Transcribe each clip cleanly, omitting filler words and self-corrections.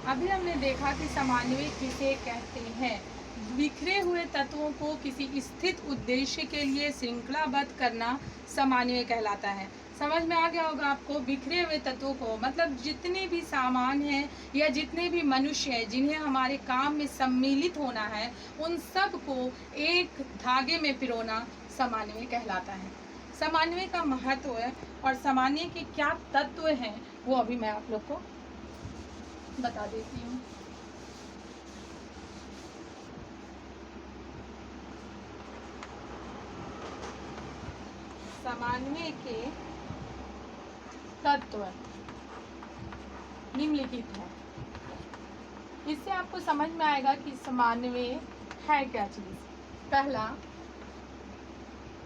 अभी हमने देखा कि समन्वय किसे कहते हैं। बिखरे हुए तत्वों को किसी स्थित उद्देश्य के लिए श्रृंखलाबद्ध करना समन्वय कहलाता है। समझ में आ गया होगा आपको। बिखरे हुए तत्वों को मतलब जितने भी सामान हैं या जितने भी मनुष्य हैं जिन्हें हमारे काम में सम्मिलित होना है, उन सब को एक धागे में पिरोना समन्वय कहलाता है। समन्वय का महत्व है और समन्वय के क्या तत्व हैं वो अभी मैं आप लोग को बता देती हूँ। समन्वय के तत्व निम्नलिखित है। इससे आपको समझ में आएगा कि समन्वय है क्या चीज। पहला,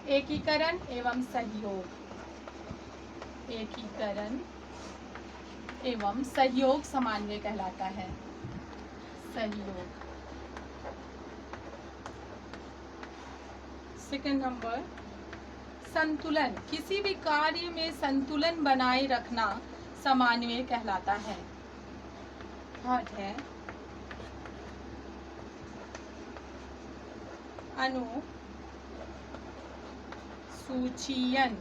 एकीकरण एवं सहयोग। एकीकरण एवं सहयोग समन्वय कहलाता है। सहयोग। सेकंड नंबर, संतुलन। किसी भी कार्य में संतुलन बनाए रखना समन्वय कहलाता है। थर्ड है अनुसूचीयन।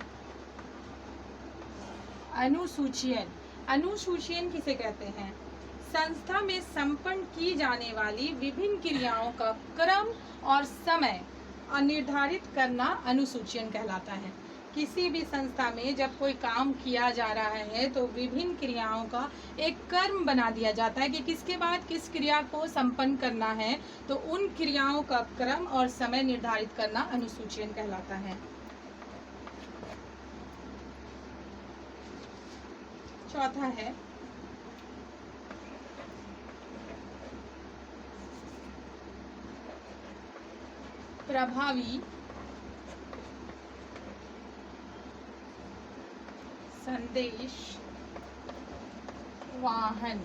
अनुसूचीयन। अनुसूचीयन किसे कहते हैं? संस्था में संपन्न की जाने वाली विभिन्न क्रियाओं का क्रम और समय निर्धारित करना अनुसूचीयन कहलाता है। किसी भी संस्था में जब कोई काम किया जा रहा है तो विभिन्न क्रियाओं का एक क्रम बना दिया जाता है कि किसके बाद किस क्रिया को संपन्न करना है, तो उन क्रियाओं का क्रम और समय निर्धारित करना अनुसूचीयन कहलाता है। चौथा है प्रभावी संदेश वाहन।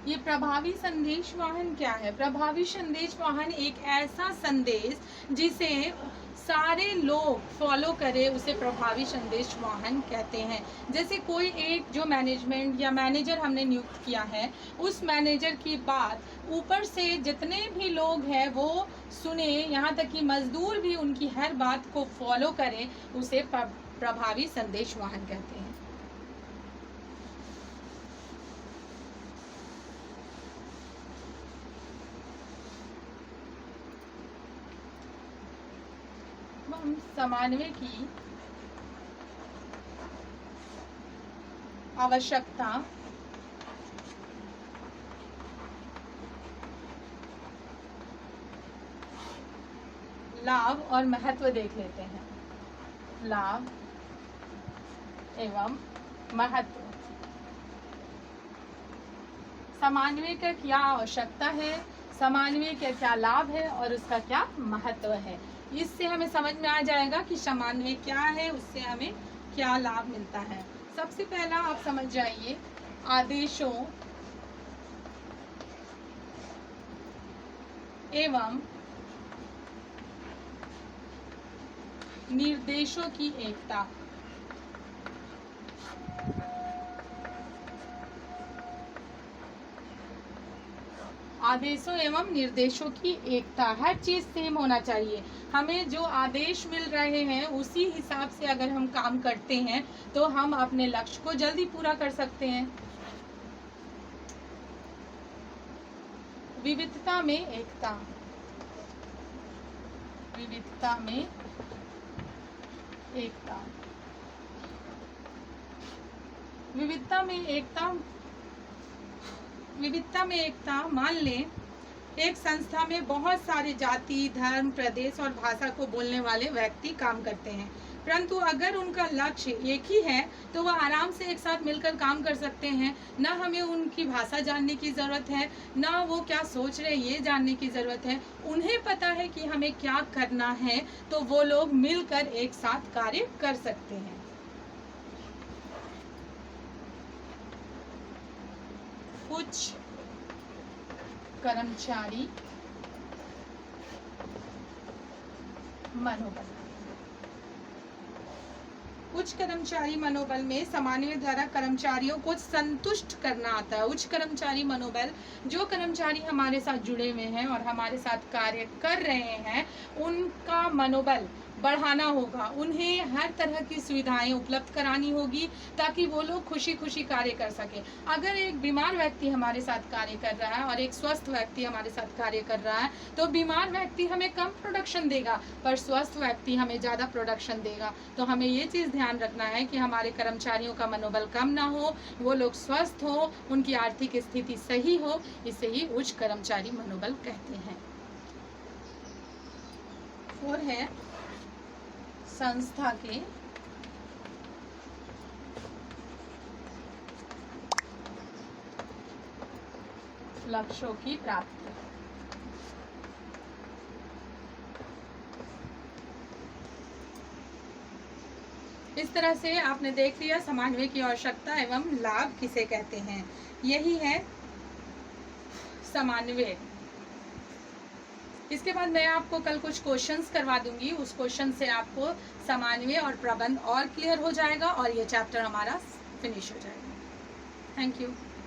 ये प्रभावी संदेश वाहन क्या है? प्रभावी संदेश वाहन एक ऐसा संदेश जिसे सारे लोग फॉलो करें, उसे प्रभावी संदेश वाहन कहते हैं। जैसे कोई एक जो मैनेजमेंट या मैनेजर हमने नियुक्त किया है, उस मैनेजर की बात ऊपर से जितने भी लोग हैं वो सुने, यहाँ तक कि मजदूर भी उनकी हर बात को फॉलो करें, उसे प्रभावी संदेश वाहन कहते हैं। हम समन्वय की आवश्यकता, लाभ और महत्व देख लेते हैं। लाभ एवं महत्व। समन्वय का क्या आवश्यकता है, समन्वय का क्या लाभ है और उसका क्या महत्व है, इससे हमें समझ में आ जाएगा कि समन्वय क्या है, उससे हमें क्या लाभ मिलता है। सबसे पहला आप समझ जाइए, आदेशों एवं निर्देशों की एकता। आदेशों एवं निर्देशों की एकता। हर चीज सेम होना चाहिए। हमें जो आदेश मिल रहे हैं उसी हिसाब से अगर हम काम करते हैं तो हम अपने लक्ष्य को जल्दी पूरा कर सकते हैं। विविधता में एकता। विविधता में एकता। विविधता में एकता। विविधता में एकता मान लें एक संस्था में बहुत सारे जाति, धर्म, प्रदेश और भाषा को बोलने वाले व्यक्ति काम करते हैं, परंतु अगर उनका लक्ष्य एक ही है तो वह आराम से एक साथ मिलकर काम कर सकते हैं। ना हमें उनकी भाषा जानने की ज़रूरत है, ना वो क्या सोच रहे ये जानने की ज़रूरत है। उन्हें पता है कि हमें क्या करना है, तो वो लोग मिलकर एक साथ कार्य कर सकते हैं। कुछ कर्मचारी मनोबल। उच्च कर्मचारी मनोबल में समन्वय द्वारा कर्मचारियों को संतुष्ट करना आता है। उच्च कर्मचारी मनोबल, जो कर्मचारी हमारे साथ जुड़े हुए हैं और हमारे साथ कार्य कर रहे हैं, उनका मनोबल बढ़ाना होगा। उन्हें हर तरह की सुविधाएं उपलब्ध करानी होगी ताकि वो लोग खुशी खुशी कार्य कर सके। अगर एक बीमार व्यक्ति हमारे साथ कार्य कर रहा है और एक स्वस्थ व्यक्ति हमारे साथ कार्य कर रहा है, तो बीमार व्यक्ति हमें कम प्रोडक्शन देगा पर स्वस्थ व्यक्ति हमें ज़्यादा प्रोडक्शन देगा। तो हमें ये चीज़ ध्यान रखना है कि हमारे कर्मचारियों का मनोबल कम ना हो, वो लोग स्वस्थ हो, उनकी आर्थिक स्थिति सही हो। इसे ही उच्च कर्मचारी मनोबल कहते हैं। और है संस्था के लक्ष्यों की प्राप्ति। इस तरह से आपने देख लिया समन्वय की आवश्यकता एवं लाभ किसे कहते हैं। यही है समन्वय। इसके बाद मैं आपको कल कुछ क्वेश्चंस करवा दूंगी, उस क्वेश्चन से आपको समन्वय और प्रबंध और क्लियर हो जाएगा और ये चैप्टर हमारा फिनिश हो जाएगा। Thank you.